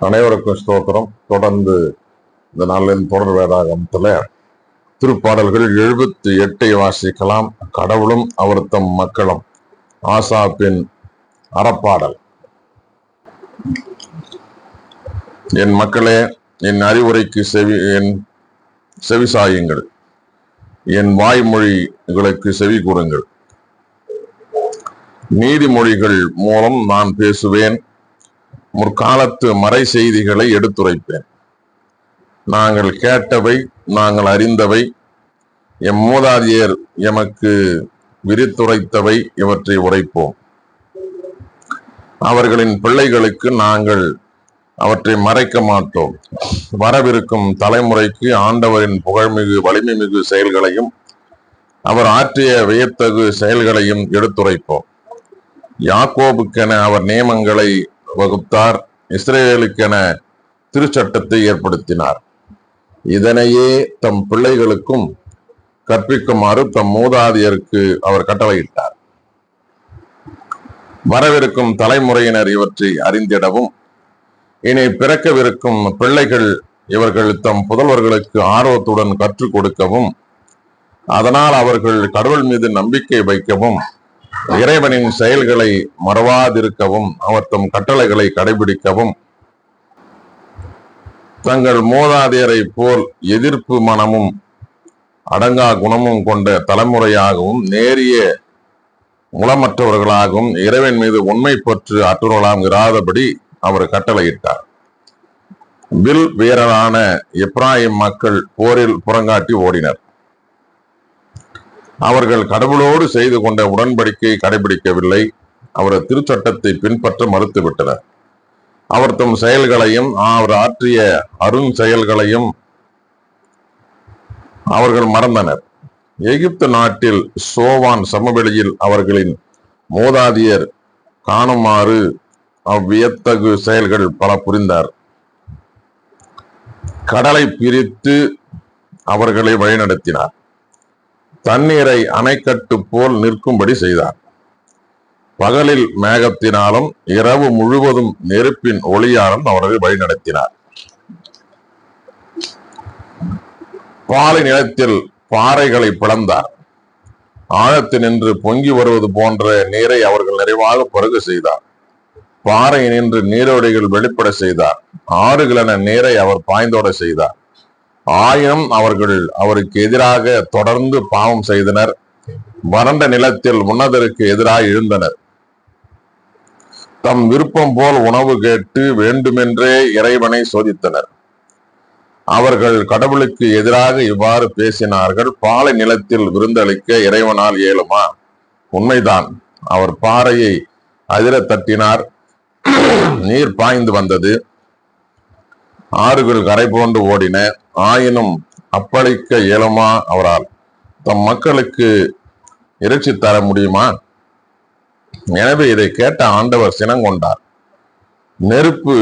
அனைவருக்கும் ஸ்தோத்திரம். தொடர்ந்து இந்த நாளின் தொடர் வேதாகமத்துல திருப்பாடல்கள் 78 வாசிக்கலாம். கடவுளும் அவர் தம் மக்களும், ஆசாப்பின் அறப்பாடல். என் மக்களே, என் அறிவுரைக்கு செவிசாயுங்கள், என் வாய்மொழிகளுக்கு செவி கூறுங்கள். நீதிமொழிகள் மூலம் நான் பேசுவேன், முற்காலத்து மறை செய்திகளை எடுத்துரைப்பேன். நாங்கள் கேட்டவை, நாங்கள் அறிந்தவை, எம் மூதாதையர் எமக்கு விரித்துரைத்தவை, இவற்றை உரைப்போம். அவர்களின் பிள்ளைகளுக்கு நாங்கள் அவற்றை மறைக்க மாட்டோம். வரவிருக்கும் தலைமுறைக்கு ஆண்டவரின் புகழ்மிகு வலிமை மிகு செயல்களையும் அவர் ஆற்றிய வியத்தகு செயல்களையும் எடுத்துரைப்போம். யாக்கோபுக்கென அவர் நியமங்களை வகுத்தார், இஸ்ரேலுக்கென திருச்சட்டத்தை ஏற்படுத்தினார். இதனையே தம் பிள்ளைகளுக்கும் கற்பிக்குமாறு தம் மூதாதையருக்கு அவர் கட்டளையிட்டார். வரவிருக்கும் தலைமுறையினர் இவற்றை அறிந்திடவும், இனி பிறக்கவிருக்கும் பிள்ளைகள் இவர்கள் தம் புதல்வர்களுக்கு ஆர்வத்துடன் கற்றுக் கொடுக்கவும், அதனால் அவர்கள் கடவுள் மீது நம்பிக்கை வைக்கவும், இறைவனின் செயல்களை மறவாதிருக்கவும், அவர் தம் கட்டளைகளை கடைபிடிக்கவும், தங்கள் மூதாதையரை போல் எதிர்ப்பு மனமும் அடங்கா குணமும் கொண்ட தலைமுறையாகவும் நேரிய முளமற்றவர்களாகவும் இறைவன் மீது உண்மை பற்று அற்றவர்களாகவும் இராதபடி அவர் கட்டளையிட்டார். வில் வீரரான எப்ராயிம் மக்கள் போரில் புறங்காட்டி ஓடினர். அவர்கள் கடவுளோடு செய்து கொண்ட உடன்படிக்கையை கடைபிடிக்கவில்லை. அவர் திருச்சட்டத்தை பின்பற்ற மறுத்துவிட்டனர். அவர் தம் செயல்களையும் அவர் ஆற்றிய அரும் செயல்களையும் அவர்கள் மறந்தனர். எகிப்து நாட்டில் சோவான் சமவெளியில் அவர்களின் மூதாதையர் காணுமாறு அவ்வியத்தகு செயல்கள் பல புரிந்தார். கடலை பிரித்து அவர்களை வழிநடத்தினார். தண்ணீரை அணைக்கட்டு போல் நிற்கும்படி செய்தார். பகலில் மேகத்தினாலும் இரவு முழுவதும் நெருப்பின் ஒளியாலும் அவர்களை வழிநடத்தினார். பாலை நிலத்தில் பாறைகளை பிளந்தார். ஆழத்தினின்று பொங்கி வருவது போன்ற நீரை அவர்கள் நிறைவாக பருக செய்தார். பாறை நின்று நீரோடைகள் வெளிப்பட செய்தார். ஆறுகளென நீரை அவர் பாய்ந்தோட செய்தார். ஆயினும் அவர்கள் அவருக்கு எதிராக தொடர்ந்து பாவம் செய்தனர். வறண்ட நிலத்தில் உன்னதருக்கு எதிராக எழுந்தனர். தம் விருப்பம் போல் உணவு கேட்டு வேண்டுமென்றே இறைவனை சோதித்தனர். அவர்கள் கடவுளுக்கு எதிராக இவ்வாறு பேசினார்கள். பாலை நிலத்தில் விருந்தளிக்க இறைவனால் இயலுமா? உண்மைதான். அவர் பாறையை அதிர தட்டினார். நீர் பாய்ந்து வந்தது. ஆறுகள் கரை போன்று ஓடின. ஆயினும் அப்பளிக்க இயலுமா அவரால்? தம் மக்களுக்கு இறைச்சி தர முடியுமா? எனவே இதை கேட்ட ஆண்டவர் சினங்கொண்டார். நெருப்பு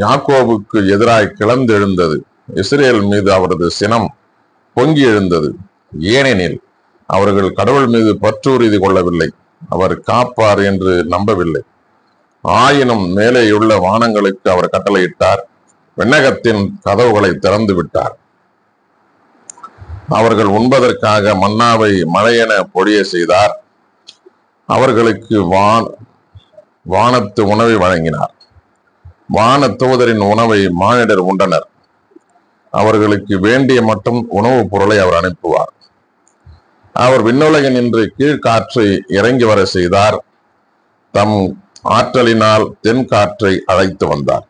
யாக்கோபுக்கு எதிராய் கிளர்ந்து எழுந்தது. இஸ்ரேல் மீது அவரது சினம் பொங்கி எழுந்தது. ஏனெனில் அவர்கள் கடவுள் மீது பற்றுறுதி கொள்ளவில்லை, அவர் காப்பார் என்று நம்பவில்லை. ஆயினும் மேலேயுள்ள வானங்களுக்கு அவர் கட்டளையிட்டார். விண்ணகத்தின் கதவுகளை திறந்து விட்டார். அவர்கள் உண்பதற்காக மன்னாவை மழையென பொழிய செய்தார். அவர்களுக்கு வானத்து உணவை வழங்கினார். வான தூதரின் உணவை மானிடர் உண்டனர். அவர்களுக்கு வேண்டிய மட்டும் உணவுப் பொருளை அவர் அனுப்புவார். அவர் விண்ணுலகில் நின்று கீழ்காற்றை இறங்கி வர செய்தார். தம் ஆற்றலினால் தென்காற்றை அழைத்து வந்தார்.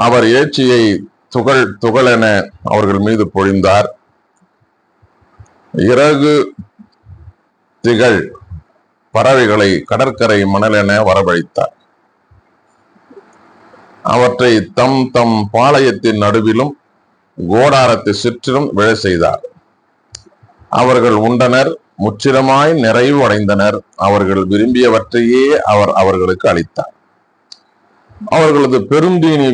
அவர் ஏச்சியை துகள் துகளென அவர்கள் மீது பொழிந்தார். இறகு திகழ் பறவைகளை கடற்கரை மணலென வரவழைத்தார். அவற்றை தம் தம் பாளையத்தின் நடுவிலும் கோடாரத்தை சுற்றிலும் விழ செய்தார். அவர்கள் உண்டனர், முற்றிலுமாய் நிறைவு அடைந்தனர். அவர்கள் விரும்பியவற்றையே அவர் அவர்களுக்கு அளித்தார். அவர்களது பெருந்தீனி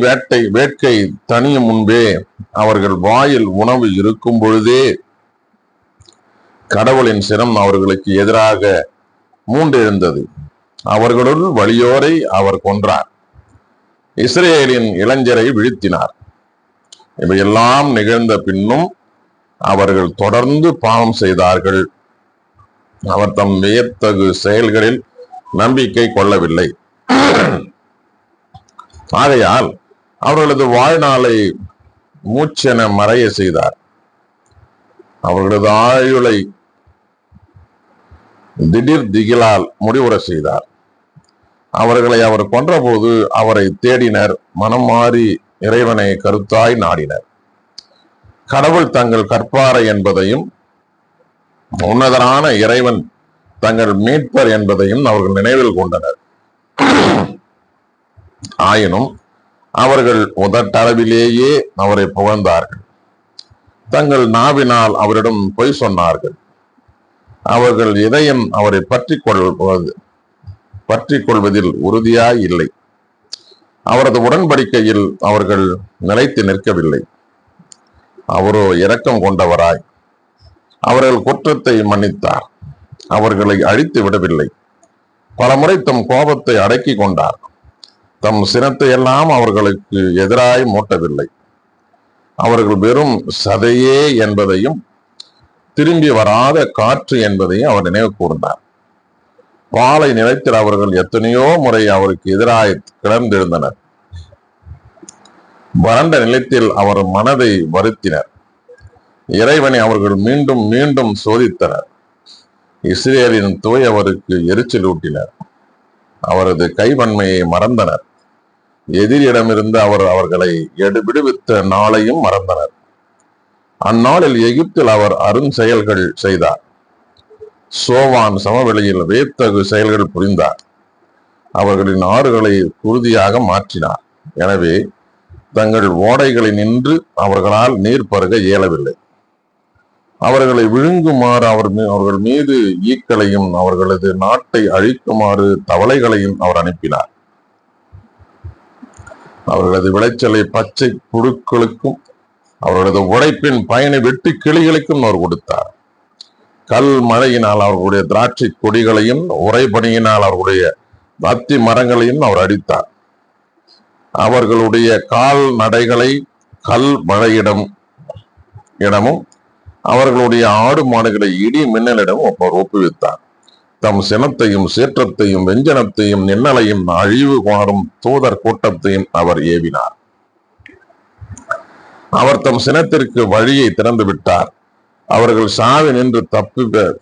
வேட்கை தனியும் முன்பே, அவர்கள் வாயில் உணவு இருக்கும் பொழுதே கடவுளின் சினம் அவர்களுக்கு எதிராக மூண்டெழுந்தது. அவர்களுள் வலியோரை அவர் கொன்றார். இஸ்ரேலின் இளைஞரை வீழ்த்தினார். இவையெல்லாம் நிகழ்ந்த பின்னும் அவர்கள் தொடர்ந்து பாவம் செய்தார்கள். அவர் தம் வியத்தகு செயல்களில் நம்பிக்கை கொள்ளவில்லை. ஆகையால் அவர்களது வாழ்நாளை மூச்சென மறைய செய்தார். அவர்களது ஆயுளை திடீர் திகிலால் முடிவுற செய்தார். அவர்களை அவர் கொன்றபோது அவரை தேடினர், மனம் மாறி இறைவனை கருத்தாய் நாடினர். கடவுள் தங்கள் கற்பாரை என்பதையும் உன்னதரான இறைவன் தங்கள் மீட்பர் என்பதையும் அவர்கள் நினைவில் கொண்டனர். ஆயினும் அவர்கள் உதட்டளவிலேயே அவரை புகழ்ந்தார்கள். தங்கள் நாவினால் அவரிடம் பொய் சொன்னார்கள். அவர்கள் இதயம் அவரை பற்றி கொள்வதில் உறுதியாய் இல்லை. அவரது உடன்படிக்கையில் அவர்கள் நிலைத்து நிற்கவில்லை. அவரோ இரக்கம் கொண்டவராய் அவர்கள் குற்றத்தை மன்னித்தார். அவர்களை அழித்து விடவில்லை. பலமுறை தம் கோபத்தை அடக்கி கொண்டார். தம் சினத்தை எல்லாம் அவர்களுக்கு எதிராய் மூட்டவில்லை. அவர்கள் வெறும் சதையே என்பதையும் திரும்பி வராத காற்று என்பதையும் அவர் நினைவு கூர்ந்தார். பாலை நிலத்தில் அவர்கள் எத்தனையோ முறை அவருக்கு எதிராய் கிளர்ந்தெழுந்தனர். வறண்ட நிலத்தில் அவர் மனதை வருத்தினர். இறைவனை அவர்கள் மீண்டும் மீண்டும் சோதித்தனர். இஸ்ரேலின் தூயவருக்கு எரிச்சலூட்டினர். அவரது கைவன்மையை மறந்தனர். எதிரிடமிருந்து அவர் அவர்களை விடுவித்த நாளையும் மறந்தனர். அந்நாளில் எகிப்தில் அவர் அருஞ்செயல்கள் செய்தார். சோவான் சமவெளியில் வியத்தகு செயல்கள் புரிந்தார். அவர்களின் ஆறுகளை குருதியாக மாற்றினார். எனவே தங்கள் ஓடைகளை நின்று அவர்களால் நீர் பருக இயலவில்லை. அவர்களை விழுங்குமாறு அவர்கள் மீது ஈக்களையும் அவர்களது நாட்டை அழிக்குமாறு தவளைகளையும் அவர் அனுப்பினார். அவர்களது விளைச்சலை பச்சை புழுக்களுக்கும் அவர்களது உழைப்பின் பயனை வெட்டு கிளிகளுக்கும் அவர் கொடுத்தார். கல் மழையினால் அவர்களுடைய திராட்சை கொடிகளையும் உறைபனியினால் அவர்களுடைய அத்தி மரங்களையும் அவர் அடித்தார். அவர்களுடைய கால் நடைகளை கல் மழையிடமும் அவர்களுடைய ஆடு மாடுகளை இடி மின்னலிடம் அவர் ஒப்புவித்தார். தம் சினத்தையும் சீற்றத்தையும் வெஞ்சனத்தையும் நின்னலையும் அழிவு கோரும் தூதர் கூட்டத்தையும் அவர் ஏவினார். அவர் தம் சினத்திற்கு வழியை திறந்து விட்டார். அவர்கள் சாவி நின்று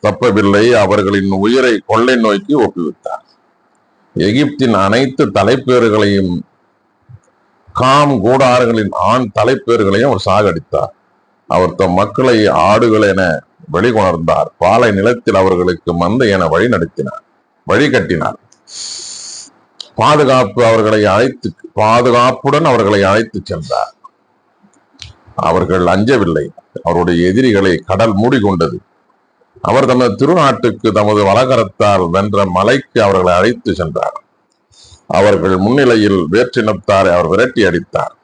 தப்பவில்லை. அவர்களின் உயிரை கொள்ளை நோய்க்கு ஒப்புவித்தார். எகிப்தின் அனைத்து தலைப்பேறுகளையும் காம் கூடாரங்களின் ஆண் தலைப்பேறுகளையும் அவர் சாகடித்தார். அவர் தம் மக்களை ஆடுகள் என வெளிக்கொணர்ந்தார். பாலை நிலத்தில் அவர்களுக்கு மந்தை என வழி கட்டினார். பாதுகாப்புடன் அவர்களை அழைத்து சென்றார். அவர்கள் அஞ்சவில்லை. அவருடைய எதிரிகளை கடல் மூடிக்கொண்டது. அவர் தமது திருநாட்டுக்கு தமது வலகரத்தால் வென்ற மலைக்கு அவர்களை அழைத்து சென்றார். அவர்கள் முன்னிலையில் வேற்றினத்தாரை அவர் விரட்டி அடித்தார்.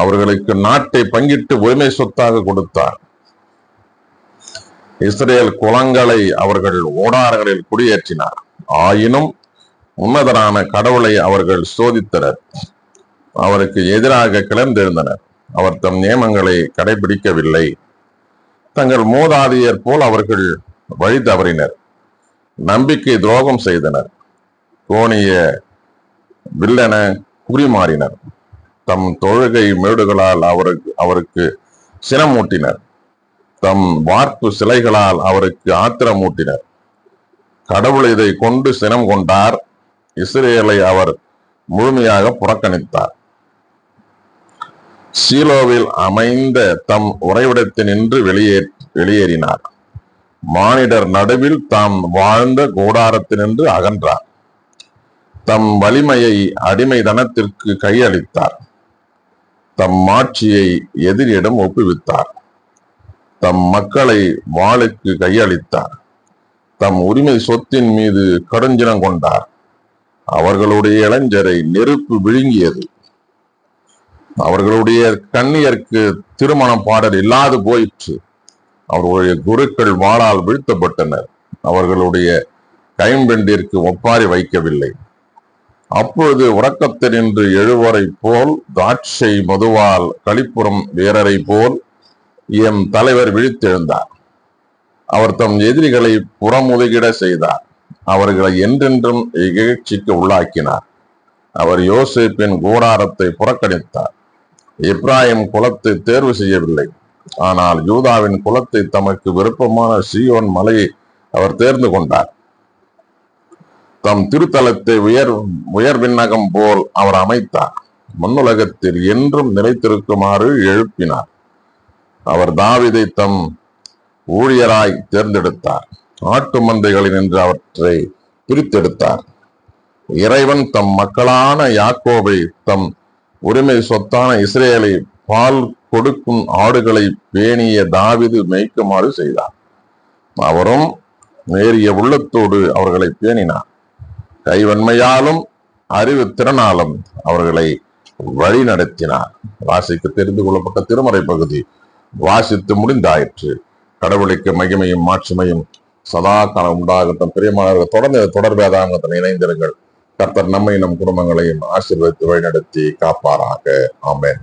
அவர்களுக்கு நாட்டை பங்கிட்டு உரிமை சொத்தாக கொடுத்தார். இஸ்ரேல் குளங்களை அவர்கள் ஓடாரங்களில் குடியேற்றினார். ஆயினும் உன்னதரான கடவுளை அவர்கள் சோதித்தனர். அவருக்கு எதிராக கிளர்ந்தெழுந்தனர். அவர் தம் நியமங்களை கடைபிடிக்கவில்லை. தங்கள் மூதாதையர் போல் அவர்கள் வழி தவறினர். நம்பிக்கை துரோகம் செய்தனர். கோணிய வில்லென குறிமாறினர். தம் தொழுகை மேடுகளால் அவருக்கு சினமூட்டினர். தம் வார்ப்பு சிலைகளால் அவருக்கு ஆத்திரமூட்டினர். கடவுள் இதை கொண்டு சினம் கொண்டார். இஸ்ரேலை அவர் முழுமையாக புறக்கணித்தார். சீலோவில் அமைந்த தம் உறைவிடத்தினின்று வெளியேறினார். மானிடர் நடுவில் தாம் வாழ்ந்த கூடாரத்தினின்று அகன்றார். தம் வலிமையை அடிமைதனத்திற்கு கையளித்தார். தம் ஆட்சியை எதிரியிடம் ஒப்புவித்தார். தம் மக்களை வாளுக்கு கையளித்தார். தம் உரிமை சொத்தின் மீது கடுஞ்சினம் கொண்டார். அவர்களுடைய இளைஞரை நெருப்பு விழுங்கியது. அவர்களுடைய கன்னியருக்கு திருமணம் பாடல் இல்லாது போயிற்று. அவர்களுடைய குருக்கள் வாளால் வீழ்த்தப்பட்டனர். அவர்களுடைய கைம்பெண்டிற்கு ஒப்பாரி வைக்கவில்லை. அப்பொழுது உறக்கத்தினின்று எழுவோரை போல் திராட்சை மதுவால் களிப்புறம் வீரரை போல் எம் தலைவர் விழித்தெழுந்தார். அவர் தம் எதிரிகளை புறமுதுகிட செய்தார். அவர்களை என்றென்றும் இகழ்ச்சிக்கு உள்ளாக்கினார். அவர் யோசேப்பின் கூடாரத்தை புறக்கணித்தார். எப்ராயிம் குலத்தை தேர்வு செய்யவில்லை, ஆனால் யூதாவின் குலத்தை தமக்கு விருப்பமான சீயோன் மலையை அவர் தேர்ந்து கொண்டார். தம் திருத்தலத்தை உயர் விண்ணகம் போல் அவர் அமைத்தார். மண்ணுலகத்தில் என்றும் நிலைத்திருக்குமாறு எழுப்பினார். அவர் தாவீதை தம் ஊழியராய் தேர்ந்தெடுத்தார். ஆட்டு மந்தைகளில் நின்று அவற்றை பிரித்தெடுத்தார். இறைவன் தம் மக்களான யாக்கோபை தம் உரிமை சொத்தான இஸ்ரேலை பால் கொடுக்கும் ஆடுகளை பேணிய தாவீது மேய்க்குமாறு செய்தார். அவரும் நேரிய உள்ளத்தோடு அவர்களை பேணினார். கைவன்மையாலும் அறிவு திறனாலும் அவர்களை வழி நடத்தினார். வாசிக்க தெரிந்து கொள்ளப்பட்ட திருமறை பகுதி வாசித்து முடிந்தாயிற்று. கடவுளுக்கு மகிமையும் மாட்சிமையும் சதா காலம் உண்டாகட்டும். பிரியமானவர்கள், தொடர்ந்து தொடர் வேதாங்கத்தில் இணைந்திருங்கள். கர்த்தர் நம்மை நம் குடும்பங்களையும் ஆசீர்வதித்து வழிநடத்தி காப்பாராக. ஆமென்.